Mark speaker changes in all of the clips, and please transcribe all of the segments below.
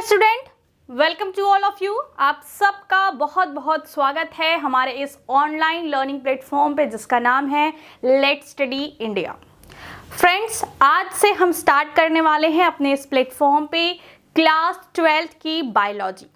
Speaker 1: Student, welcome to all of you. आप सबका बहुत बहुत स्वागत है हमारे इस ऑनलाइन लर्निंग प्लेटफॉर्म पे जिसका नाम है लेट्स स्टडी इंडिया। फ्रेंड्स, आज से हम स्टार्ट करने वाले हैं अपने इस प्लेटफॉर्म पे क्लास 12th की बायोलॉजी।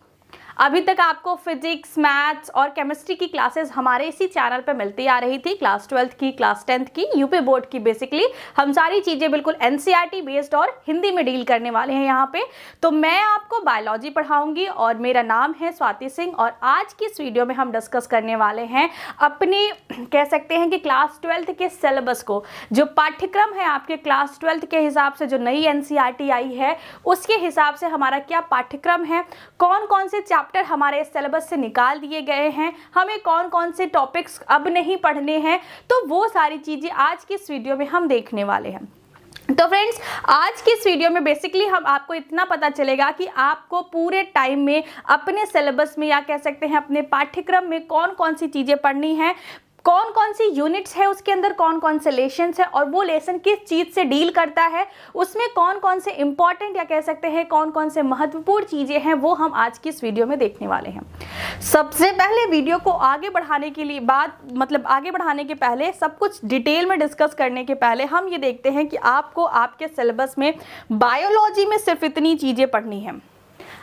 Speaker 1: अभी तक आपको फिजिक्स, मैथ्स और केमिस्ट्री की क्लासेस हमारे इसी चैनल पे मिलती आ रही थी। क्लास 12th की, क्लास 10th की, यूपी बोर्ड की। बेसिकली हम सारी चीज़ें बिल्कुल एनसीईआरटी बेस्ड और हिंदी में डील करने वाले हैं यहाँ पे। तो मैं आपको बायोलॉजी पढ़ाऊंगी और मेरा नाम है स्वाति सिंह। और आज की इस वीडियो में हम डिस्कस करने वाले हैं अपने, कह सकते हैं कि क्लास 12th के सिलेबस को, जो पाठ्यक्रम है आपके क्लास 12th के हिसाब से, जो नई एनसीईआरटी आई है उसके हिसाब से हमारा क्या पाठ्यक्रम है, कौन कौन से चैप्टर हमारे सिलेबस से निकाल दिए गए हैं, हमें कौन कौन से टॉपिक्स अब नहीं पढ़ने हैं, तो वो सारी चीजें आज की इस वीडियो में हम देखने वाले हैं। तो फ्रेंड्स, आज की इस वीडियो में बेसिकली हम आपको इतना पता चलेगा कि आपको पूरे टाइम में अपने सिलेबस में, या कह सकते हैं अपने पाठ्यक्रम में, कौन कौन सी चीजें पढ़नी है, कौन कौन सी यूनिट्स है उसके अंदर, कौन कौन से लेसन्स है और वो लेसन किस चीज़ से डील करता है, उसमें कौन कौन से इंपॉर्टेंट, या कह सकते हैं कौन कौन से महत्वपूर्ण चीज़ें हैं, वो हम आज की इस वीडियो में देखने वाले हैं। सबसे पहले वीडियो को आगे बढ़ाने के लिए आगे बढ़ाने के पहले, सब कुछ डिटेल में डिस्कस करने के पहले हम ये देखते हैं कि आपको आपके सिलेबस में बायोलॉजी में सिर्फ इतनी चीज़ें पढ़नी है।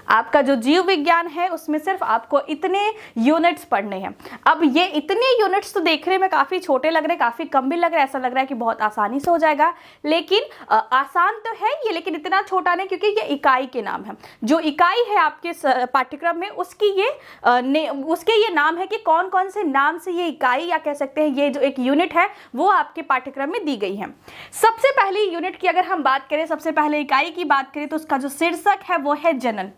Speaker 1: आपका जो जीव विज्ञान है उसमें सिर्फ आपको इतने यूनिट्स पढ़ने हैं। अब ये इतने यूनिट्स तो देखने में काफ़ी छोटे लग रहे हैं, काफ़ी कम भी लग रहा है, ऐसा लग रहा है कि बहुत आसानी से हो जाएगा, लेकिन आसान तो है ये, लेकिन इतना छोटा नहीं, क्योंकि ये इकाई के नाम है। जो इकाई है आपके पाठ्यक्रम में उसके ये नाम है कि कौन कौन से नाम से ये इकाई, या कह सकते हैं ये जो एक यूनिट है वो आपके पाठ्यक्रम में दी गई है। सबसे पहली यूनिट की अगर हम बात करें, सबसे पहले इकाई की बात करें, तो उसका जो शीर्षक है वो है जनन।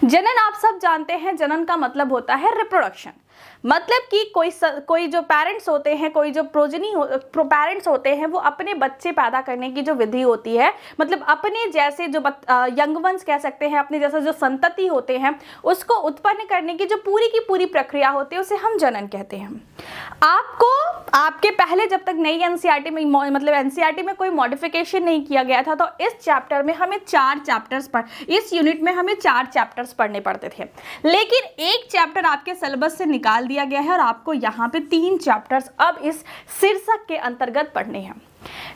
Speaker 1: जनन आप सब जानते हैं, जनन का मतलब होता है रिप्रोडक्शन। मतलब कि कोई जो पेरेंट्स होते हैं, कोई जो पेरेंट्स होते हैं, वो अपने बच्चे पैदा करने की जो विधि होती है, मतलब अपने जैसे जो यंग वंस कह सकते हैं, अपने जैसे जो संतति होते हैं, उसको उत्पन्न करने की जो पूरी की पूरी प्रक्रिया होती है उसे हम जनन कहते हैं। आपको आपके पहले, जब तक नई एनसीईआरटी में, मतलब एनसीईआरटी में कोई मॉडिफिकेशन नहीं किया गया था, तो इस चैप्टर में हमें इस यूनिट में हमें 4 चैप्टर्स पढ़ने पड़ते थे। लेकिन एक चैप्टर आपके सिलेबस से निकाल दिया गया है और आपको यहाँ पे 3 चैप्टर्स अब इस शीर्षक के अंतर्गत पढ़ने हैं।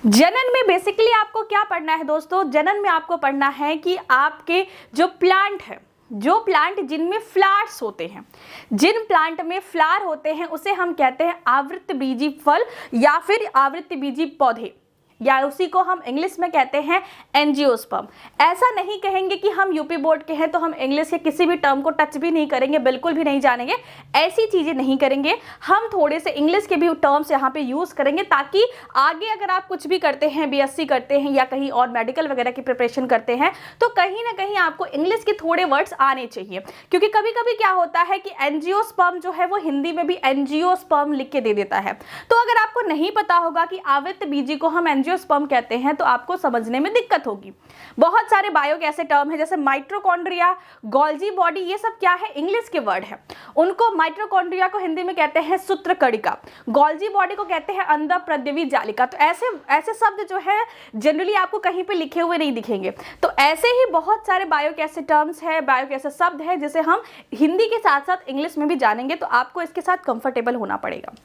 Speaker 1: जनन में बेसिकली आपको क्या पढ़ना है दोस्तों? जनन में आपको पढ़ना है कि आपके जो प्लांट जिनमें फ्लावर्स होते हैं, जिन प्लांट में फ्लावर होते हैं, उसे हम कहते हैं आवृतबीजी फल या फिर आवृतबीजी पौधे, या उसी को हम इंग्लिश में कहते हैं एंजियोस्पर्म। ऐसा नहीं कहेंगे कि हम यूपी बोर्ड के हैं तो हम इंग्लिश के किसी भी टर्म को टच भी नहीं करेंगे, बिल्कुल भी नहीं जानेंगे, ऐसी चीज़ें नहीं करेंगे। हम थोड़े से इंग्लिश के भी टर्म्स यहाँ पे यूज़ करेंगे, ताकि आगे अगर आप कुछ भी करते हैं, बीएससी करते हैं या कहीं और मेडिकल वगैरह की प्रिपरेशन करते हैं, तो कहीं ना कहीं आपको इंग्लिश के थोड़े वर्ड्स आने चाहिए। क्योंकि कभी कभी क्या होता है कि एंजियोस्पर्म जो है वो हिंदी में भी एंजियोस्पर्म लिख के दे देता है। तो अगर आपको नहीं पता होगा कि आवृतबीजी को हम एंजियोस्पर्म कहते हैं, तो आपको समझने में दिक्कत होगी। बहुत सारे बायो के ऐसे टर्म है, जैसे माइटोकॉन्ड्रिया, गोल्जी बॉडी, ये सब क्या है? इंग्लिश के वर्ड है। उनको, माइटोकॉन्ड्रिया को हिंदी में कहते हैं सूत्रकणिका, गोल्जी बॉडी को कहते हैं अंडप्रद्रवी जालिका। तो ऐसे शब्द जो है जनरली आपको कहीं पे लिखे हुए नहीं दिखेंगे। तो ऐसे ही बहुत सारे बायो के ऐसे टर्म्स है, बायो के ऐसे शब्द है, जिसे हम हिंदी के साथ साथ इंग्लिश में भी जानेंगे, तो आपको इसके साथ कंफर्टेबल होना पड़ेगा।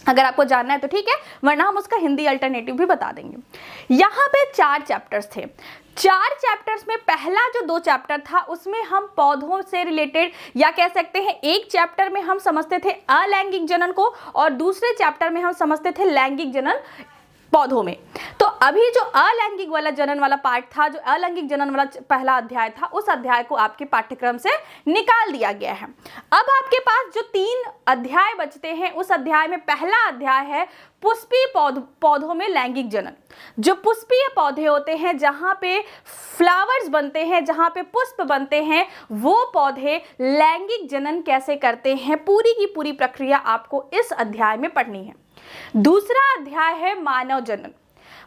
Speaker 1: अगर आपको जानना है तो ठीक है, वरना हम उसका हिंदी अल्टरनेटिव भी बता देंगे। यहाँ पे 4 चैप्टर्स थे। 4 चैप्टर्स में पहला जो 2 चैप्टर था उसमें हम पौधों से रिलेटेड, या कह सकते हैं एक चैप्टर में हम समझते थे अलैंगिक जनन को और दूसरे चैप्टर में हम समझते थे लैंगिक जनन पौधों में। तो अभी जो अलैंगिक वाला जनन वाला पार्ट था, जो अलैंगिक जनन वाला पहला अध्याय था, उस अध्याय को आपके पाठ्यक्रम से निकाल दिया गया है। अब आपके पास जो 3 अध्याय बचते हैं, उस अध्याय में पहला अध्याय है पुष्पीय पौधों में लैंगिक जनन। जो पुष्पीय पौधे होते हैं, जहाँ पे फ्लावर्स बनते हैं, जहाँ पे पुष्प बनते हैं, वो पौधे लैंगिक जनन कैसे करते हैं, पूरी की पूरी प्रक्रिया आपको इस अध्याय में पढ़नी है। दूसरा अध्याय है मानव जनन।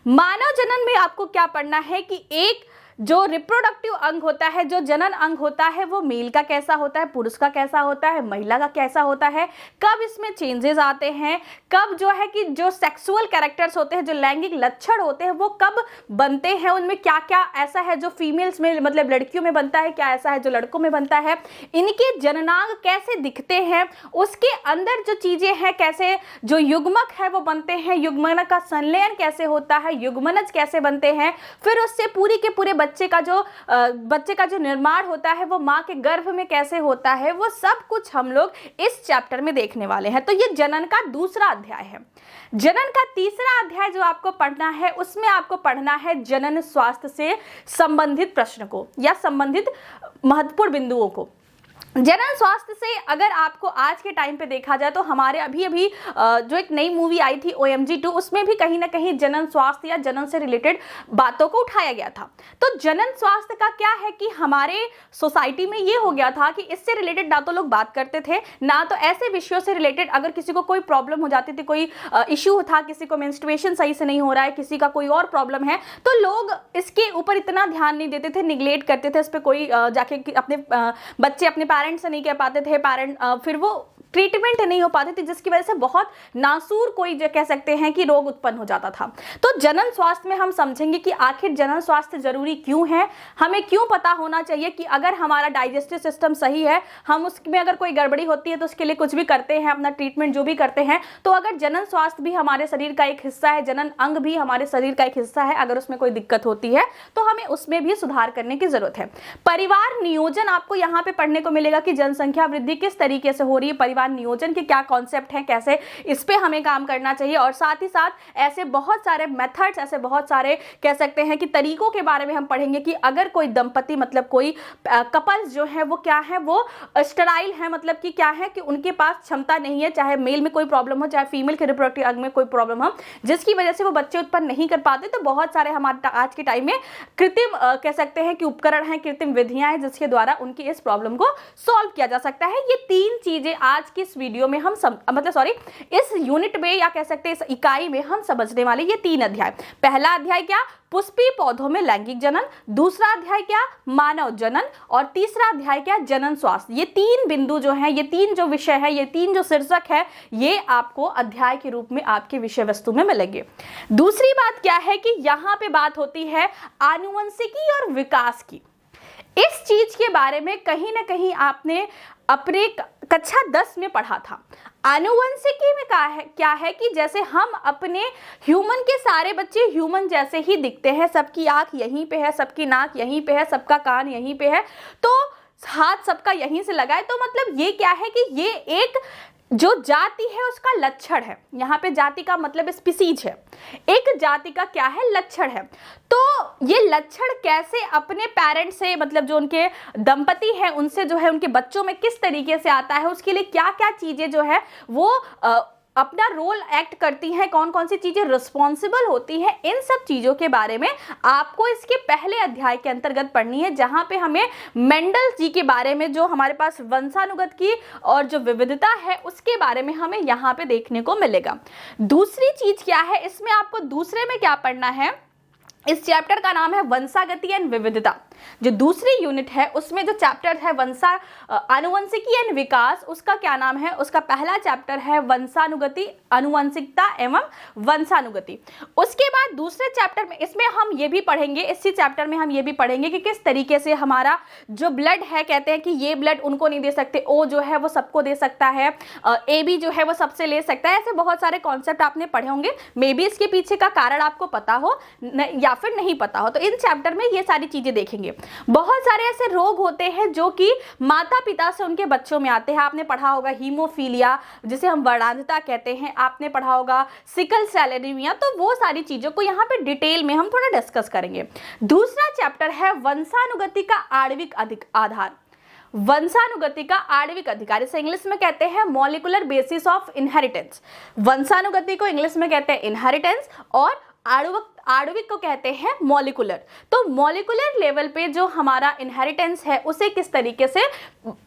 Speaker 1: मानव जनन में आपको क्या पढ़ना है कि एक जो रिप्रोडक्टिव अंग होता है, जो जनन अंग होता है, वो मेल का कैसा होता है, पुरुष का कैसा होता है, महिला का कैसा होता है, कब इसमें चेंजेस आते हैं, कब जो है कि जो सेक्सुअल कैरेक्टर्स होते हैं, जो लैंगिक लक्षण होते हैं, वो कब बनते हैं, उनमें क्या क्या ऐसा है जो फीमेल्स में मतलब लड़कियों में बनता है, क्या ऐसा है जो लड़कों में बनता है, इनके जननांग कैसे दिखते हैं, उसके अंदर जो चीजें हैं, कैसे जो युग्मक है वो बनते हैं, युग्मक का संलयन कैसे होता है, युग्मनज कैसे बनते हैं, फिर उससे पूरी के पूरे बच्चे का जो निर्माण होता है वो माँ के गर्भ में कैसे होता है, वो सब कुछ हम लोग इस चैप्टर में देखने वाले हैं। तो ये जनन का दूसरा अध्याय है। जनन का तीसरा अध्याय जो आपको पढ़ना है, उसमें आपको पढ़ना है जनन स्वास्थ्य से संबंधित प्रश्न को या संबंधित महत्वपूर्ण बिंदुओं को। जनन स्वास्थ्य से अगर आपको आज के टाइम पे देखा जाए तो हमारे अभी जो एक नई मूवी आई थी OMG 2, उसमें भी कहीं ना कहीं जनन स्वास्थ्य या जनन से रिलेटेड बातों को उठाया गया था। तो जनन स्वास्थ्य का क्या है कि हमारे सोसाइटी में ये हो गया था कि इससे रिलेटेड ना तो लोग बात करते थे, ना तो ऐसे विषयों से रिलेटेड अगर किसी को कोई प्रॉब्लम हो जाती थी, कोई इश्यू था, किसी को मेंस्ट्रुएशन सही से नहीं हो रहा है, किसी का कोई और प्रॉब्लम है, तो लोग इसके ऊपर इतना ध्यान नहीं देते थे, निगलेक्ट करते थे, इस पर कोई जाके अपने बच्चे अपने पेरेंट्स से नहीं कह पाते थे, फिर वो ट्रीटमेंट नहीं हो पाती थी, जिसकी वजह से बहुत नासूर कोई जो कह सकते हैं कि रोग उत्पन्न हो जाता था। तो जनन स्वास्थ्य में हम समझेंगे कि आखिर जनन स्वास्थ्य जरूरी क्यों है, हमें क्यों पता होना चाहिए कि अगर हमारा डाइजेस्टिव सिस्टम सही है, हम उसमें अगर कोई गड़बड़ी होती है तो उसके लिए कुछ भी करते हैं, अपना ट्रीटमेंट जो भी करते हैं, तो अगर जनन स्वास्थ्य भी हमारे शरीर का एक हिस्सा है, जनन अंग भी हमारे शरीर का एक हिस्सा है, अगर उसमें कोई दिक्कत होती है तो हमें उसमें भी सुधार करने की जरूरत है। परिवार नियोजन आपको यहाँ पे पढ़ने को मिलेगा कि जनसंख्या वृद्धि किस तरीके से हो रही है, परिवार नियोजन के क्या कॉन्सेप्ट हैं, कैसे इस पे हमें काम करना चाहिए, और साथ ही साथ ऐसे बहुत सारे मेथड्स, ऐसे बहुत सारे कह सकते हैं कि तरीकों के बारे में हम पढ़ेंगे कि अगर कोई दंपति मतलब कोई कपल्स जो है वो क्या है, वो स्टेराइल है, मतलब कि क्या है कि उनके पास क्षमता नहीं है, चाहे मेल में कोई प्रॉब्लम हो, चाहे फीमेल के रिप्रोडक्टिव अंग में कोई प्रॉब्लम हो, जिसकी वजह से वो बच्चे उत्पन्न नहीं कर पाते। तो बहुत सारे हमारे आज के टाइम में कृत्रिम कह सकते हैं कि उपकरण हैं, कृत्रिम विधियां हैं, जिसके द्वारा उनकी इस प्रॉब्लम को सॉल्व किया जा सकता है। ये तीन चीजें आज की इस वीडियो में हम इस यूनिट में या कह सकते हैं इस इकाई में हम समझने वाले ये तीन अध्याय। पहला अध्याय क्या, पुष्पीय पौधों में लैंगिक जनन, दूसरा अध्याय क्या, मानव जनन, और तीसरा अध्याय क्या, जनन स्वास्थ्य। ये तीन बिंदु जो हैं, ये तीन जो विषय है, ये तीन जो शीर्षक है, ये आपको अध्याय के रूप में आपके विषय वस्तु में मिलेंगे। दूसरी बात क्या है कि यहाँ पे बात होती है आनुवंशिकी और विकास की। इस चीज के बारे में कहीं ना कहीं आपने अपने कक्षा 10 में पढ़ा था। आनुवंशिकी में क्या है कि जैसे हम अपने ह्यूमन के सारे बच्चे ह्यूमन जैसे ही दिखते हैं, सबकी आंख यहीं पे है, सबकी नाक यहीं पे है, सबका कान यहीं पे है, तो हाथ सबका यहीं से लगा है, तो मतलब ये क्या है कि ये एक जो जाति है उसका लक्षण है। यहाँ पे जाति का मतलब स्पीसीज है, एक जाति का क्या है, लक्षण है। तो ये लक्षण कैसे अपने पेरेंट्स से, मतलब जो उनके दंपति हैं उनसे जो है उनके बच्चों में किस तरीके से आता है, उसके लिए क्या क्या चीजें जो है वो अपना रोल एक्ट करती हैं, कौन कौन सी चीजें रिस्पॉन्सिबल होती हैं, इन सब चीजों के बारे में आपको इसके पहले अध्याय के अंतर्गत पढ़नी है, जहां पे हमें मेंडल जी के बारे में, जो हमारे पास वंशानुगत की और जो विविधता है उसके बारे में हमें यहाँ पे देखने को मिलेगा। दूसरी चीज क्या है, इसमें आपको दूसरे में क्या पढ़ना है, इस चैप्टर का नाम है वंशागति एंड विविधता। जो दूसरी यूनिट है उसमें जो चैप्टर है आनुवंशिकी एंड विकास, उसका क्या नाम है, उसका पहला चैप्टर है वंशानुगति, आनुवंशिकता एवं वंशानुगति। उसके बाद दूसरे चैप्टर में इसमें हम ये भी पढ़ेंगे, इसी चैप्टर में हम ये भी पढ़ेंगे कि किस तरीके से हमारा जो ब्लड है, कहते हैं कि ये ब्लड उनको नहीं दे सकते, ओ जो है वो सबको दे सकता है, AB जो है वो सबसे ले सकता है। ऐसे बहुत सारे कॉन्सेप्ट आपने पढ़े होंगे, मे बी इसके पीछे का कारण आपको पता हो या फिर नहीं पता हो, तो इन चैप्टर में ये सारी चीजें देखेंगे। बहुत सारे ऐसे रोग होते हैं जो कि माता पिता से उनके बच्चों में आते हैं। आपने पढ़ा होगा हीमोफीलिया, जिसे हम वर्णांधता कहते हैं, आपने पढ़ा होगा सिकल सेल एनीमिया, तो वो सारी चीजों को यहाँ पे डिटेल में हम थोड़ा डिस्कस करेंगे। दूसरा चैप्टर है वंशानुगति का आणविक आधार, वंशानुगति का आणविक अधिकार, इसे इंग्लिश में कहते हैं मॉलिक्यूलर बेसिस ऑफ इनहेरिटेंस। वंशानुगति को इंग्लिश में कहते हैं इनहेरिटेंस और आणविक को कहते हैं मॉलिक्यूलर। तो मॉलिक्यूलर लेवल पे जो हमारा इनहेरिटेंस है उसे किस तरीके से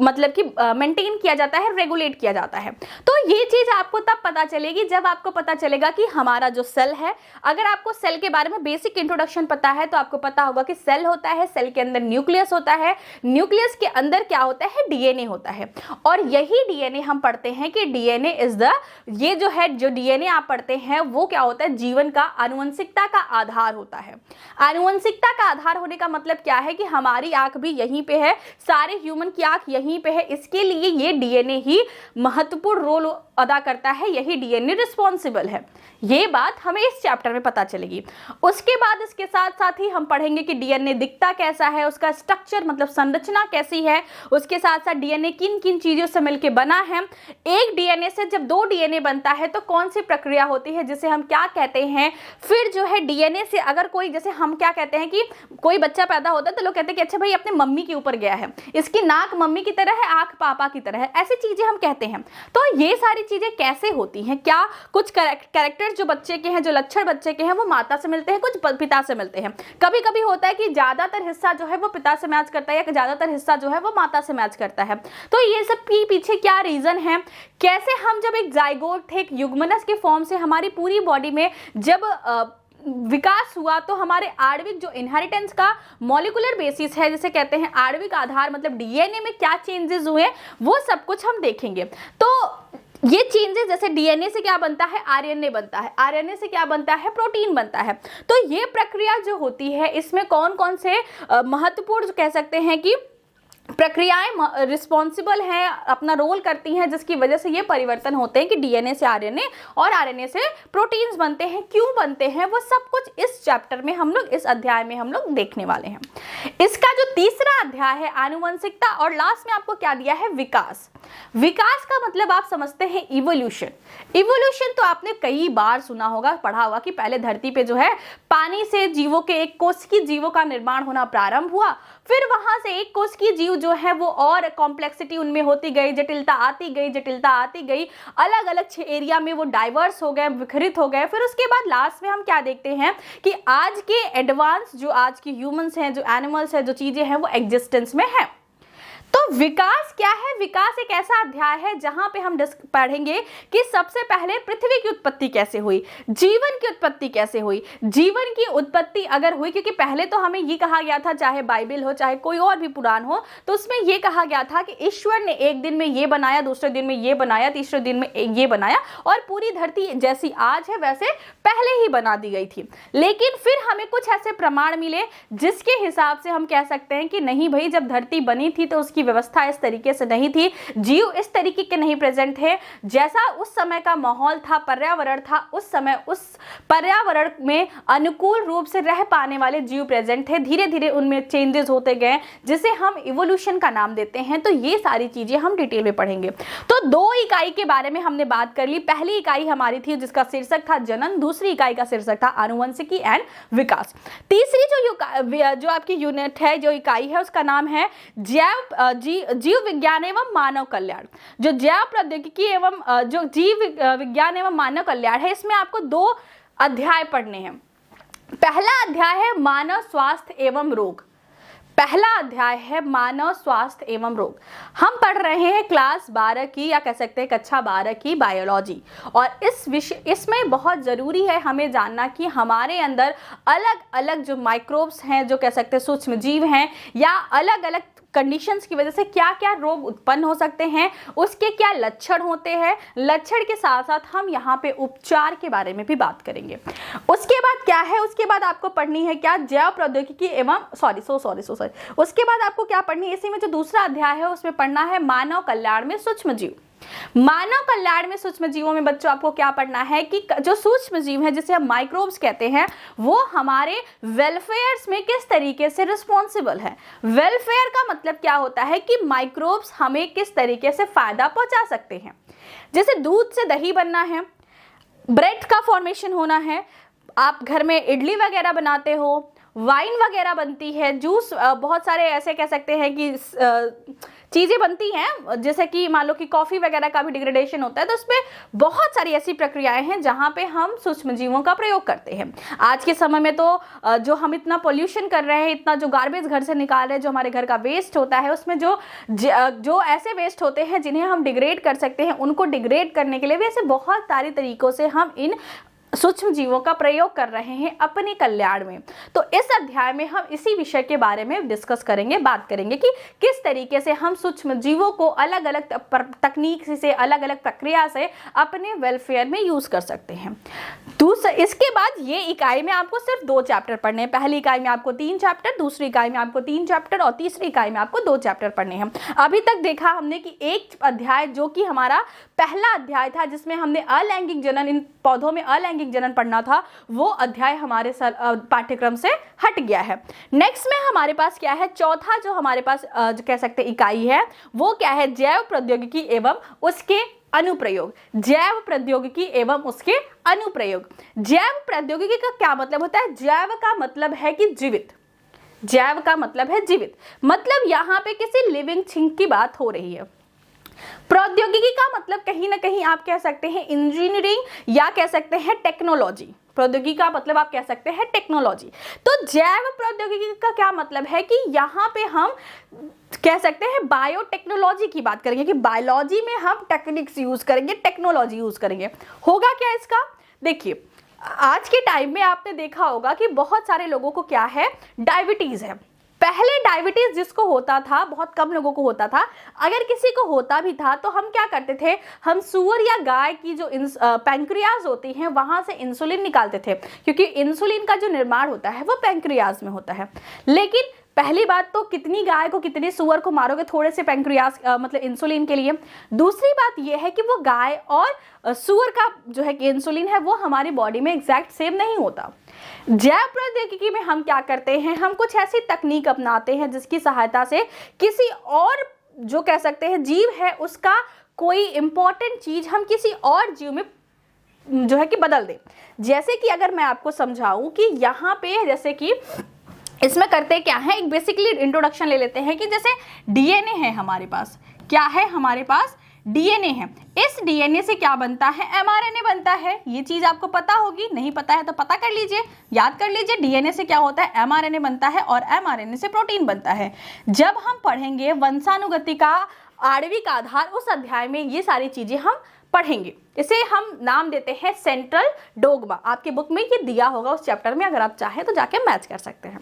Speaker 1: मतलब कि मेंटेन किया जाता है, रेगुलेट किया जाता है। तो ये चीज आपको तब पता चलेगी जब आपको पता चलेगा कि हमारा जो सेल है, अगर आपको सेल के बारे में बेसिक इंट्रोडक्शन पता है तो आपको पता होगा कि सेल होता है, सेल के अंदर न्यूक्लियस होता है, न्यूक्लियस के अंदर क्या होता है, डीएनए होता है। और यही डीएनए हम पढ़ते हैं कि डीएनए इज द, ये जो है जो डीएनए आप पढ़ते हैं वो क्या होता है, जीवन का आनुवंशिकता का आधार होता है। आनुवंशिकता का आधार होने का मतलब क्या है कि हमारी आंख भी यहीं पे है, सारे ह्यूमन की आंख यहीं पे है, इसके लिए ये डीएनए ही महत्वपूर्ण रोल अदा करता है, यही डीएनए रिस्पॉन्सिबल है। ये बात हमें इस चैप्टर में पता चलेगी। उसके बाद इसके साथ साथ ही हम पढ़ेंगे कि डीएनए दिखता कैसा है, उसका स्ट्रक्चर मतलब संरचना कैसी है, उसके साथ साथ डीएनए किन किन चीजों से मिलकर बना है, एक डीएनए से जब 2 डीएनए बनता है तो कौन सी प्रक्रिया होती है जिसे हम क्या कहते हैं। फिर जो है डीएनए से अगर कोई, जैसे हम क्या कहते हैं कि कोई बच्चा पैदा होता है तो लोग कहते हैं कि अच्छा भाई अपने मम्मी के ऊपर गया है, इसकी नाक मम्मी की तरह है, आंख पापा की तरह है, ऐसी चीजें हम कहते हैं। तो ये सारी चीजें कैसे होती हैं, क्या कुछ कैरेक्टर जो बच्चे के हैं, जो लक्षण बच्चे के हैं वो माता से मिलते हैं, कुछ पिता से मिलते हैं। कभी कभी होता है कि ज्यादातर हिस्सा जो है वो पिता से मैच करता है या ज्यादातर हिस्सा जो है वो माता से मैच करता है। तो ये सब के पीछे क्या रीजन है, कैसे हम जब एक जाइगोट थे, एक युग्मनज के फॉर्म से हमारी पूरी बॉडी में जब विकास हुआ तो हमारे आणविक जो इनहेरिटेंस का मॉलिक्यूलर बेसिस है, जिसे कहते हैं आणविक आधार, मतलब डीएनए में क्या चेंजेस हुए वो सब कुछ हम देखेंगे। तो ये चेंजेस, जैसे डीएनए से क्या बनता है, आरएनए बनता है, आरएनए से क्या बनता है, प्रोटीन बनता है। तो ये प्रक्रिया जो होती है इसमें कौन कौन से महत्वपूर्ण कह सकते हैं कि प्रक्रियाएं रिस्पॉन्सिबल हैं, अपना रोल करती हैं, जिसकी वजह से ये परिवर्तन होते हैं कि डीएनए से आरएनए और आरएनए से प्रोटीन्स बनते हैं। क्यों बनते हैं वो सब कुछ इस चैप्टर में हम लोग, इस अध्याय में हम लोग देखने वाले हैं। इसका जो तीसरा अध्याय है आनुवंशिकता, और लास्ट में आपको क्या दिया है, विकास। विकास का मतलब आप समझते हैं इवोल्यूशन। इवोल्यूशन तो आपने कई बार सुना होगा, पढ़ा होगा कि पहले धरती पे जो है पानी से जीवों के, एक कोशिकीय जीवों का निर्माण होना प्रारंभ हुआ, फिर वहां से एक कोशिकीय जीव जो है वो और कॉम्प्लेक्सिटी उनमें होती गई, जटिलता आती गई, जटिलता आती गई, अलग अलग एरिया में वो डाइवर्स हो गए, विखरित हो गए। फिर उसके बाद लास्ट में हम क्या देखते हैं कि आज के एडवांस जो आज के ह्यूमंस हैं, जो एनिमल्स हैं, जो चीजें हैं वो एग्जिस्टेंस में है। तो विकास क्या है, विकास एक ऐसा अध्याय है जहां पे हम पढ़ेंगे कि सबसे पहले पृथ्वी की उत्पत्ति कैसे हुई, जीवन की उत्पत्ति कैसे हुई। जीवन की उत्पत्ति अगर हुई, क्योंकि पहले तो हमें ये कहा गया था, चाहे बाइबल हो चाहे कोई और भी पुराण हो, तो उसमें ये कहा गया था कि ईश्वर ने एक दिन में ये बनाया, दूसरे दिन में ये बनाया, तीसरे दिन में ये बनाया, और पूरी धरती जैसी आज है वैसे पहले ही बना दी गई थी। लेकिन फिर हमें कुछ ऐसे प्रमाण मिले जिसके हिसाब से हम कह सकते हैं कि नहीं भाई, जब धरती बनी थी तो उसकी व्यवस्था इस तरीके से नहीं थी, जीव इस तरीके के नहीं प्रेजेंट थे, जैसा उस समय का माहौल था, पर्यावरण था, उस समय उस पर्यावरण में अनुकूल रूप से रह पाने वाले जीव प्रेजेंट थे। धीरे धीरे उनमें चेंजेस होते गए, जिसे हम इवोल्यूशन का नाम देते हैं। तो ये सारी चीजें हम डिटेल में पढ़ेंगे। तो 2 इकाई के बारे में हमने बात कर ली। पहली इकाई हमारी थी जिसका शीर्षक था जनन, दूसरी इकाई का शीर्षक था आनुवंशिकी एंड विकास। तीसरी जो आपकी यूनिट है, जो इकाई है, उसका नाम है जीव विज्ञान एवं मानव कल्याण। जो जैव प्रौद्योगिकी एवं जो जीव विज्ञान एवं मानव कल्याण है, इसमें आपको 2 अध्याय पढ़ने हैं। पहला अध्याय है मानव स्वास्थ्य एवं रोग। पहला अध्याय है मानव स्वास्थ्य एवं रोग। हम पढ़ रहे हैं क्लास 12 की, या कह सकते हैं कक्षा 12 की बायोलॉजी। और इस विषय, इसमें बहुत ज़रूरी है हमें जानना कि हमारे अंदर अलग अलग जो माइक्रोब्स हैं, जो कह सकते हैं सूक्ष्म जीव हैं, या अलग अलग कंडीशंस की वजह से क्या क्या रोग उत्पन्न हो सकते हैं, उसके क्या लक्षण होते हैं। लक्षण के साथ साथ हम यहाँ पे उपचार के बारे में भी बात करेंगे। उसके बाद क्या है, उसके बाद आपको पढ़नी है क्या, जैव प्रौद्योगिकी एवं सॉरी उसके बाद आपको क्या पढ़नी है, इसी में जो दूसरा अध्याय है उसमें पढ़ना है मानव कल्याण में सूक्ष्म जीव। मानव कल्याण में सूक्ष्म जीवों में बच्चों आपको क्या पढ़ना है कि जो सूक्ष्म जीव है, जिसे हम माइक्रोब्स कहते हैं, वो हमारे वेलफेयर्स में किस तरीके से रिस्पॉन्सिबल है। वेलफेयर का मतलब क्या होता है कि माइक्रोब्स हमें किस तरीके से फायदा पहुंचा सकते हैं। जैसे दूध से दही बनना है, ब्रेड का फॉर्मेशन होना है, आप घर में इडली वगैरह बनाते हो, वाइन वगैरह बनती है, जूस, बहुत सारे ऐसे कह सकते हैं कि चीज़ें बनती हैं, जैसे कि मान लो कि कॉफ़ी वगैरह का भी डिग्रेडेशन होता है, तो उसमें बहुत सारी ऐसी प्रक्रियाएं हैं जहाँ पे हम सूक्ष्म जीवों का प्रयोग करते हैं। आज के समय में तो जो हम इतना पोल्यूशन कर रहे हैं, इतना जो गार्बेज घर से निकाल रहे हैं, जो हमारे घर का वेस्ट होता है, उसमें जो ऐसे वेस्ट होते हैं जिन्हें हम डिग्रेड कर सकते हैं, उनको डिग्रेड करने के लिए भी ऐसे बहुत सारे तरीकों से हम इन सूक्ष्म जीवों का प्रयोग कर रहे हैं अपने कल्याण में। तो इस अध्याय में हम इसी विषय के बारे में डिस्कस करेंगे, बात करेंगे कि किस तरीके से हम सूक्ष्म जीवों को अलग अलग तकनीक से, अलग अलग प्रक्रिया से अपने वेलफेयर में यूज कर सकते हैं। इसके बाद ये इकाई में आपको सिर्फ 2 चैप्टर पढ़ने हैं। पहली इकाई में आपको 3 चैप्टर, दूसरी इकाई में आपको 3 चैप्टर और तीसरी इकाई में आपको 2 चैप्टर पढ़ने हैं। अभी तक देखा हमने कि एक अध्याय जो कि हमारा पहला अध्याय था, जिसमें हमने अलैंगिक जनन, इन पौधों में अलैंगिक जनन पढ़ना था, वो अध्याय हमारे पाठ्यक्रम से हट गया है। नेक्स्ट में हमारे पास क्या है, चौथा जो हमारे पास जो कह सकते इकाई है, वो क्या है, जैव प्रौद्योगिकी एवं उसके अनुप्रयोग। जैव प्रौद्योगिकी एवं उसके अनुप्रयोग। जैव प्रौद्योगिकी का क्या मतलब होता है? जैव का मतलब है कि जीवित, जैव का मतलब है जीवित, मतलब यहाँ पे किसी लिविंग थिंग की बात हो रही है। प्रौद्योगिकी का मतलब कहीं ना कहीं आप कह सकते हैं इंजीनियरिंग या कह सकते हैं टेक्नोलॉजी। प्रौद्योगिकी का मतलब आप कह सकते हैं टेक्नोलॉजी। तो जैव प्रौद्योगिकी का क्या मतलब है कि यहाँ पे हम कह सकते हैं बायोटेक्नोलॉजी की बात करेंगे, कि बायोलॉजी में हम टेक्निक्स यूज करेंगे, टेक्नोलॉजी यूज करेंगे। होगा क्या इसका? देखिए, आज के टाइम में आपने देखा होगा कि बहुत सारे लोगों को क्या है, डायबिटीज है। पहले डायबिटीज जिसको होता था, बहुत कम लोगों को होता था। अगर किसी को होता भी था तो हम क्या करते थे, हम सूअर या गाय की जो पैंक्रियाज होती हैं वहां से इंसुलिन निकालते थे, क्योंकि इंसुलिन का जो निर्माण होता है वो पैंक्रियाज में होता है। लेकिन पहली बात तो कितनी गाय को, कितनी सूअर को मारोगे थोड़े से पैंक्रियाज मतलब इंसुलिन के लिए। दूसरी बात यह है कि वो गाय और सूअर का जो है कि इंसुलिन है वो हमारी बॉडी में एग्जैक्ट सेम नहीं होता। जैव प्रौद्योगिकी में हम क्या करते हैं, हम कुछ ऐसी तकनीक अपनाते हैं जिसकी सहायता से किसी और जो कह सकते हैं जीव है उसका कोई इंपॉर्टेंट चीज हम किसी और जीव में जो है कि बदल दें। जैसे कि अगर मैं आपको समझाऊं कि यहाँ पे जैसे कि इसमें करते क्या है, एक बेसिकली इंट्रोडक्शन ले लेते हैं कि जैसे डीएनए है हमारे पास, क्या है हमारे पास, डीएनए है। इस डीएनए से क्या बनता है, एमआरएनए बनता है। ये चीज आपको पता होगी, नहीं पता है तो पता कर लीजिए, याद कर लीजिए। डीएनए से क्या होता है, एमआरएनए बनता है और एमआरएनए से प्रोटीन बनता है। जब हम पढ़ेंगे वंशानुगति का आणविक आधार, उस अध्याय में ये सारी चीजें हम पढ़ेंगे। इसे हम नाम देते हैं सेंट्रल डोग्मा। आपके बुक में ये दिया होगा उस चैप्टर में, अगर आप चाहें तो जाके मैच कर सकते हैं।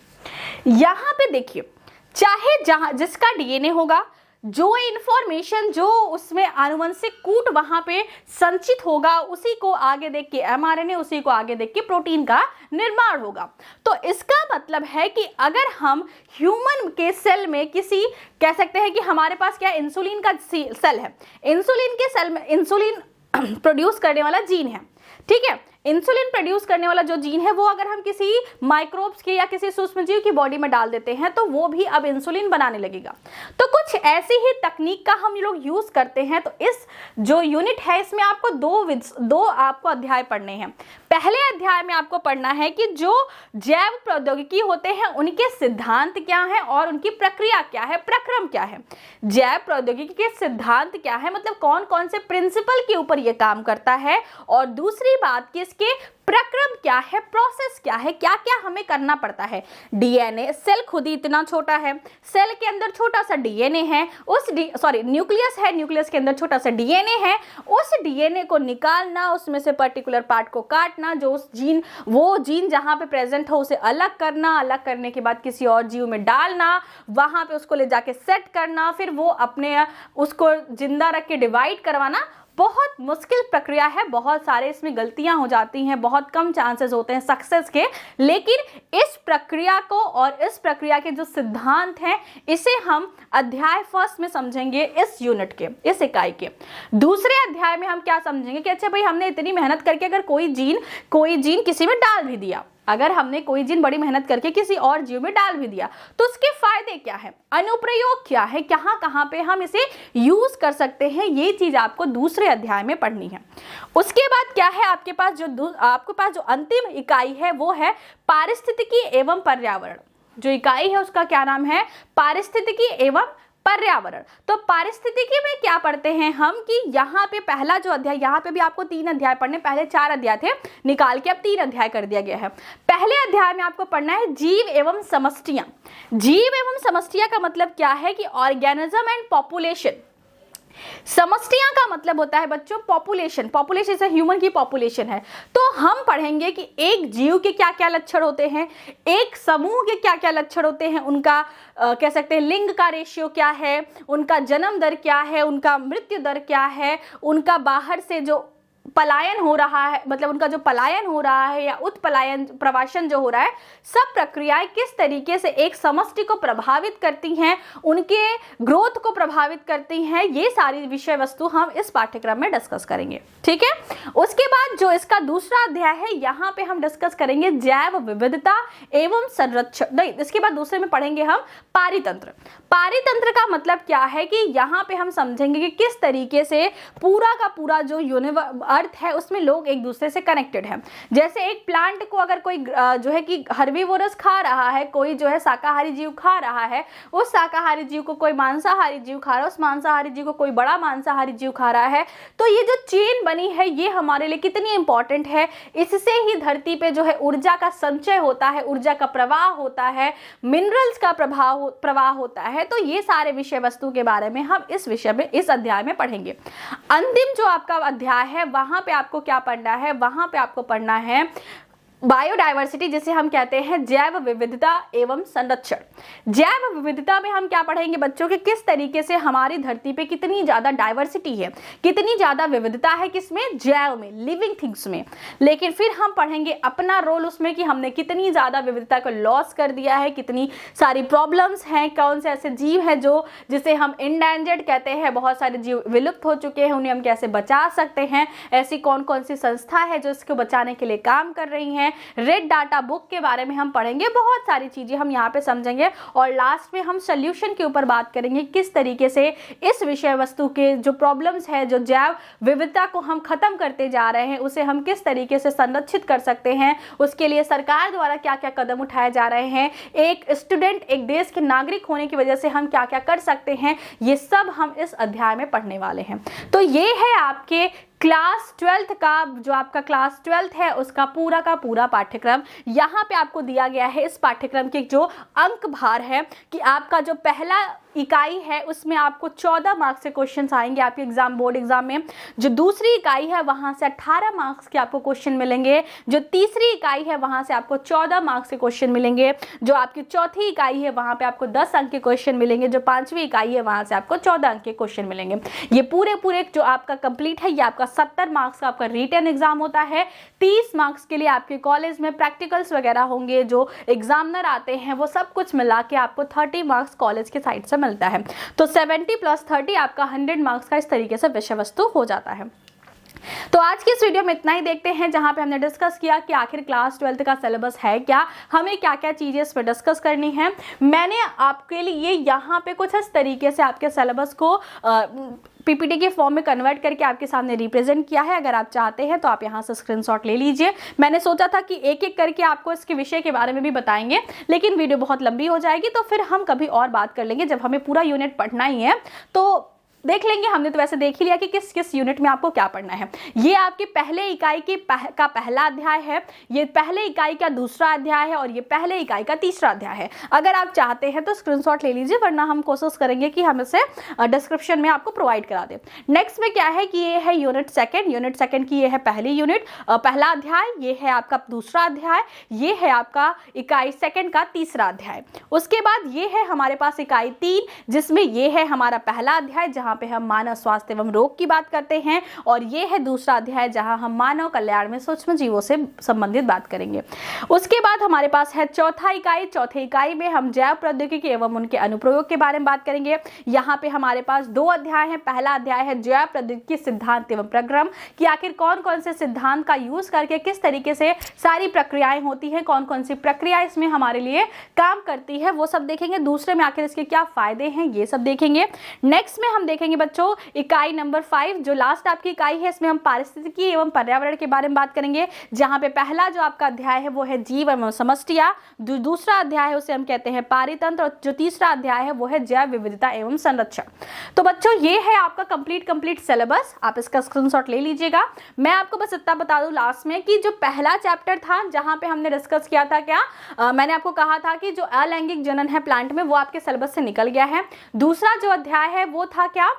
Speaker 1: यहाँ पे देखिए, चाहे जहां जिसका डीएनए होगा, जो इंफॉर्मेशन जो उसमें आनुवंशिक कूट वहां पे संचित होगा, उसी को आगे देख के एमआरएनए, उसी को आगे देख के प्रोटीन का निर्माण होगा। तो इसका मतलब है कि अगर हम ह्यूमन के सेल में किसी कह सकते हैं कि हमारे पास क्या इंसुलिन का सेल है, इंसुलिन के सेल में इंसुलिन प्रोड्यूस करने वाला जीन है, ठीक है। इंसुलिन प्रोड्यूस करने वाला जो जीन है वो अगर हम किसी माइक्रोब्स के या किसी सूक्ष्मजीव की बॉडी में डाल देते हैं तो वो भी अब इंसुलिन बनाने लगेगा। तो कुछ ऐसी ही तकनीक का हम लोग यूज करते हैं। तो इस जो यूनिट है इसमें आपको दो आपको अध्याय पढ़ने हैं। पहले अध्याय में आपको पढ़ना है कि जो जैव प्रौद्योगिकी होते हैं उनके सिद्धांत क्या है और उनकी प्रक्रिया क्या है, प्रक्रम क्या है। जैव प्रौद्योगिकी के सिद्धांत क्या है, मतलब कौन कौन से प्रिंसिपल के ऊपर ये काम करता है, और दूसरी बात कि इसके प्रक्रम क्या है, प्रोसेस क्या है, क्या क्या हमें करना पड़ता है। डीएनए, सेल खुद ही इतना छोटा है, सेल के अंदर छोटा सा डीएनए है, न्यूक्लियस है, न्यूक्लियस के अंदर छोटा सा डीएनए है। उस डीएनए को निकालना, उसमें से पर्टिकुलर पार्ट को काटना, जो उस वो जीन जहां पे प्रेजेंट हो उसे अलग करना, अलग करने के बाद किसी और जीव में डालना, वहां पे उसको ले जाके सेट करना, फिर वो अपने उसको जिंदा रख के डिवाइड करवाना। बहुत मुश्किल प्रक्रिया है, बहुत सारे इसमें गलतियां हो जाती हैं, बहुत कम चांसेस होते हैं सक्सेस के। लेकिन इस प्रक्रिया को और इस प्रक्रिया के जो सिद्धांत हैं इसे हम अध्याय फर्स्ट में समझेंगे, इस यूनिट के, इस इकाई के। दूसरे अध्याय में हम क्या समझेंगे कि अच्छा भाई, हमने इतनी मेहनत करके अगर कोई जीन किसी में डाल भी दिया, अगर हमने कोई जीन बड़ी मेहनत करके किसी और जीव में डाल भी दिया तो उसके फायदे क्या है, अनुप्रयोग क्या है, कहां कहां पे हम इसे यूज कर सकते हैं, ये चीज आपको दूसरे अध्याय में पढ़नी है। उसके बाद क्या है, आपके पास जो अंतिम इकाई है वो है पारिस्थितिकी एवं पर्यावरण। जो इकाई है उसका क्या नाम है, पारिस्थितिकी एवं पर्यावरण। तो पारिस्थितिकी में क्या पढ़ते हैं हम कि यहाँ पे पहला जो अध्याय, यहाँ पे भी आपको 3 अध्याय पढ़ने, पहले 4 अध्याय थे, निकाल के अब 3 अध्याय कर दिया गया है। पहले अध्याय में आपको पढ़ना है जीव एवं समष्टियां। जीव एवं समष्टियां का मतलब क्या है कि ऑर्गेनिज्म एंड पॉपुलेशन। समष्टियां का मतलब होता है बच्चों पॉपुलेशन, पॉपुलेशन से ह्यूमन की पॉपुलेशन है। तो हम पढ़ेंगे कि एक जीव के क्या क्या लक्षण होते हैं, एक समूह के क्या क्या लक्षण होते हैं, उनका कह सकते हैं लिंग का रेशियो क्या है, उनका जन्म दर क्या है, उनका मृत्यु दर क्या है, उनका बाहर से जो पलायन हो रहा है, मतलब उनका जो पलायन हो रहा है या उत्पलायन प्रवासन जो हो रहा है, सब प्रक्रियाएं किस तरीके से एक समष्टि को प्रभावित करती हैं, उनके ग्रोथ को प्रभावित करती हैं, ये सारी विषय वस्तु हम इस पाठ्यक्रम में डिस्कस करेंगे। ठीक है, उसके बाद जो इसका दूसरा अध्याय है, यहाँ पे हम डिस्कस करेंगे जैव विविधता एवं संरक्षण। नहीं, इसके बाद दूसरे में पढ़ेंगे हम पारितंत्र। पारितंत्र का मतलब क्या है कि यहाँ पे हम समझेंगे कि किस तरीके से पूरा का पूरा जो अर्थ है उसमें लोग एक दूसरे से कनेक्टेड हैं। जैसे एक प्लांट को अगर कोई जो है कि हर्बीवोरस खा रहा है, कोई जो है शाकाहारी जीव खा रहा है, उस शाकाहारी जीव को कोई मांसाहारी जीव खा रहा है, उस मांसाहारी जीव को कोई बड़ा मांसाहारी जीव खा रहा है, तो ये जो चेन बनी है ये हमारे लिए कितनी इंपॉर्टेंट है। इससे ही धरती पे जो है ऊर्जा का संचय होता है, ऊर्जा का प्रवाह होता है, मिनरल्स का प्रवाह होता है। तो ये सारे विषय वस्तु के बारे में हम इस विषय में, इस अध्याय में पढ़ेंगे। अंतिम जो आपका अध्याय है वहां पे आपको क्या पढ़ना है, वहां पे आपको पढ़ना है बायोडायवर्सिटी, जिसे हम कहते हैं जैव विविधता एवं संरक्षण। जैव विविधता में हम क्या पढ़ेंगे बच्चों के किस तरीके से हमारी धरती पे कितनी ज्यादा डाइवर्सिटी है, कितनी ज्यादा विविधता है, किसमें, जैव में, लिविंग थिंग्स में। लेकिन फिर हम पढ़ेंगे अपना रोल उसमें कि हमने कितनी ज्यादा विविधता को लॉस कर दिया है, कितनी सारी प्रॉब्लम्स हैं, कौन से ऐसे जीव हैं जो जिसे हम इंडेंजर्ड कहते हैं, बहुत सारे जीव विलुप्त हो चुके हैं, उन्हें हम कैसे बचा सकते हैं, ऐसी कौन कौन सी संस्था है जो इसको बचाने के लिए काम कर रही हैं। रेड डाटा बुक के बारे में हम पढ़ेंगे, बहुत सारी चीजें हम यहाँ पे समझेंगे। और लास्ट में हम सोल्यूशन के ऊपर बात करेंगे, किस तरीके से इस विषय वस्तु के जो प्रॉब्लम्स है, जो जैव विविधता को हम खत्म करते जा रहे हैं, उसे हम किस तरीके से संरक्षित कर सकते हैं, उसके लिए सरकार द्वारा क्या क्या कदम उठाए जा रहे हैं, एक स्टूडेंट, एक देश के नागरिक होने की वजह से हम क्या क्या कर सकते हैं, ये सब हम इस अध्याय में पढ़ने वाले हैं। तो ये है आपके क्लास 12th का, जो आपका क्लास 12th है उसका पूरा का पूरा पाठ्यक्रम। यहाँ पे आपको दिया गया है इस पाठ्यक्रम के जो अंक भार है कि आपका जो पहला इकाई है उसमें आपको 14 मार्क्स के क्वेश्चंस आएंगे आपके एग्जाम, बोर्ड एग्जाम में। जो दूसरी इकाई है वहां से 18 मार्क्स के आपको क्वेश्चन मिलेंगे। जो तीसरी इकाई है वहां से आपको 14 मार्क्स के क्वेश्चन मिलेंगे। जो आपकी चौथी इकाई है वहां पे आपको 10 अंक के क्वेश्चन मिलेंगे। जो पांचवी इकाई है वहां से आपको 14 अंक के क्वेश्चन मिलेंगे। ये पूरे जो आपका कंप्लीट है, ये आपका 70 मार्क्स का आपका रिटन एग्जाम होता है। 30 मार्क्स के लिए आपके कॉलेज में प्रैक्टिकल्स वगैरह होंगे, जो एग्जामिनर आते हैं, वो सब कुछ मिला के आपको 30 मार्क्स कॉलेज के साइड से मिलता है। तो 70 + 30 आपका 100 मार्क्स का इस तरीके से विषय वस्तु हो जाता है। तो आज की इस वीडियो में इतना ही देखते हैं, जहां पे हमने डिस्कस किया कि आखिर क्लास 12th का सिलेबस है क्या, हमें क्या क्या चीजें इस पर डिस्कस करनी है। मैंने आपके लिए यहाँ पे कुछ इस तरीके से आपके सिलेबस को पीपीटी के फॉर्म में कन्वर्ट करके आपके सामने रिप्रेजेंट किया है। अगर आप चाहते हैं तो आप यहाँ से स्क्रीनशॉट ले लीजिए। मैंने सोचा था कि एक एक करके आपको इसके विषय के बारे में भी बताएंगे, लेकिन वीडियो बहुत लंबी हो जाएगी, तो फिर हम कभी और बात कर लेंगे जब हमें पूरा यूनिट पढ़ना ही है। तो देख लेंगे, हमने तो वैसे देख ही लिया कि किस किस यूनिट में आपको क्या पढ़ना है। ये आपके पहले इकाई का पहला अध्याय है, ये पहले इकाई का दूसरा अध्याय है, और ये पहले इकाई का तीसरा अध्याय है। अगर आप चाहते हैं तो स्क्रीनशॉट ले लीजिए, वरना हम कोशिश करेंगे कि हम इसे डिस्क्रिप्शन में आपको प्रोवाइड करा दें। नेक्स्ट में क्या है कि ये है यूनिट सेकेंड की ये है पहली यूनिट, पहला अध्याय, ये है आपका दूसरा अध्याय, ये है आपका इकाई सेकेंड का तीसरा अध्याय। उसके बाद ये है हमारे पास इकाई 3, जिसमें ये है हमारा पहला अध्याय, जहां पे हम मानव स्वास्थ्य एवं रोग की बात करते हैं, और ये है दूसरा अध्याय जहां हम मानव कल्याण में सूक्ष्म जीवों से संबंधित बात करेंगे। उसके बाद हमारे पास है चौथी इकाई में हम जैव प्रौद्योगिकी एवं उनके अनुप्रयोग के बारे में बात करेंगे। यहाँ पे हमारे पास 2 अध्याय हैं। पहला अध्याय है जैव प्रौद्योगिकी सिद्धांत एवं प्रक्रम, कि आखिर कौन कौन से सिद्धांत का यूज करके किस तरीके से सारी प्रक्रियाएं होती हैं, कौन कौन सी प्रक्रिया इसमें हमारे लिए काम करती है, वो सब देखेंगे। दूसरे में आखिर इसके क्या फायदे हैं, ये सब देखेंगे। नेक्स्ट में हम देखेंगे देखेंगे बच्चों इकाई नंबर 5, जो लास्ट आपकी इकाई है, इसमें हम पारिस्थितिकी एवं पर्यावरण के बारे में बात करेंगे, जहां पे पहला जो आपका अध्याय है वो है जीव एवं समष्टियां, दूसरा अध्याय है उसे हम कहते हैं पारितंत्र, और जो तीसरा अध्याय है वो है जैव विविधता एवं संरक्षण। तो बच्चों ये है आपका कंप्लीट सिलेबस, आप इसका स्क्रीनशॉट ले लीजिएगा। मैं आपको बस इतना बता दूं लास्ट में कि जो पहला चैप्टर था जहां पे हमने डिस्कस किया था क्या, मैंने आपको कहा था कि जो अलैंगिक जनन है प्लांट में वो आपके सिलेबस से निकल गया है। दूसरा जो अध्याय है वो था क्या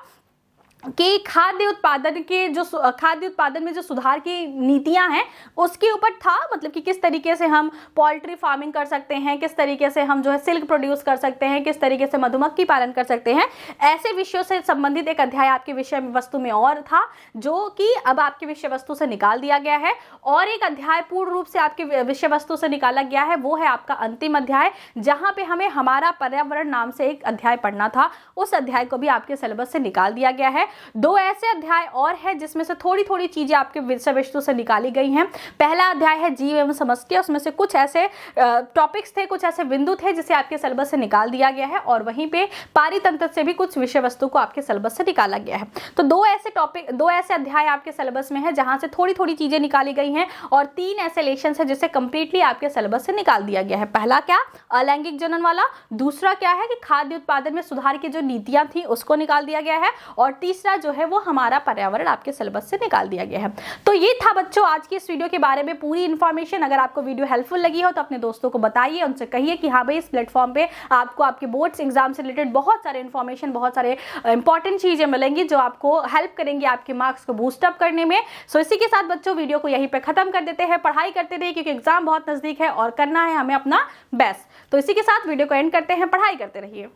Speaker 1: कि खाद्य उत्पादन में जो सुधार की नीतियां हैं उसके ऊपर था, मतलब कि किस तरीके से हम पोल्ट्री फार्मिंग कर सकते हैं, किस तरीके से हम जो है सिल्क प्रोड्यूस कर सकते हैं, किस तरीके से मधुमक्खी पालन कर सकते हैं, ऐसे विषयों से संबंधित एक अध्याय आपके विषय वस्तु में और था, जो कि अब आपके विषय वस्तु से निकाल दिया गया है। और एक अध्याय पूर्ण रूप से आपके विषय वस्तु से निकाला गया है, वो है आपका अंतिम अध्याय, जहां पे हमें हमारा पर्यावरण नाम से एक अध्याय पढ़ना था, उस अध्याय को भी आपके सिलेबस से निकाल दिया गया है। दो ऐसे अध्याय और है जिसमें से थोड़ी थोड़ी चीजें आपके विषय वस्तु से निकाली गई हैं। पहला अध्याय है जीव एवं समष्टियां, उसमें से कुछ ऐसे टॉपिक्स थे, कुछ ऐसे बिंदु थे जिसे आपके सिलेबस से निकाल दिया गया है, और वहीं पे पारितंत्र से भी कुछ विषय वस्तु को आपके सिलेबस से निकाला गया है। तो दो ऐसे अध्याय आपके सिलेबस में है जहां से थोड़ी थोड़ी चीजें निकाली गई हैं, और 3 ऐसे लेशन है जिसे कंप्लीटली आपके सिलेबस से निकाल दिया गया है। पहला क्या, अलैंगिक जनन वाला, दूसरा क्या है कि खाद्य उत्पादन में सुधार की जो नीतियां थी उसको निकाल दिया गया है, और तीसरा जो है वो हमारा पर्यावरण आपके सिलेबस से निकाल दिया गया है। तो ये था बच्चों आज की इस वीडियो के बारे में पूरी इन्फॉर्मेशन। अगर आपको वीडियो हेल्पफुल लगी हो तो अपने दोस्तों को बताइए, उनसे कहिए कि हाँ भाई इस प्लेटफॉर्म पे आपको आपके बोर्ड्स एग्जाम से रिलेटेड बहुत सारे इन्फॉर्मेशन, बहुत सारे इंपॉर्टेंट चीजें मिलेंगी जो आपको हेल्प करेंगे आपके मार्क्स को बूस्टअप करने में। सो इसी के साथ बच्चों वीडियो को यहीं पे खत्म कर देते हैं। पढ़ाई करते रहिए क्योंकि एग्जाम बहुत नजदीक है और करना है हमें अपना बेस्ट। तो इसी के साथ वीडियो को एंड करते हैं। पढ़ाई करते रहिए।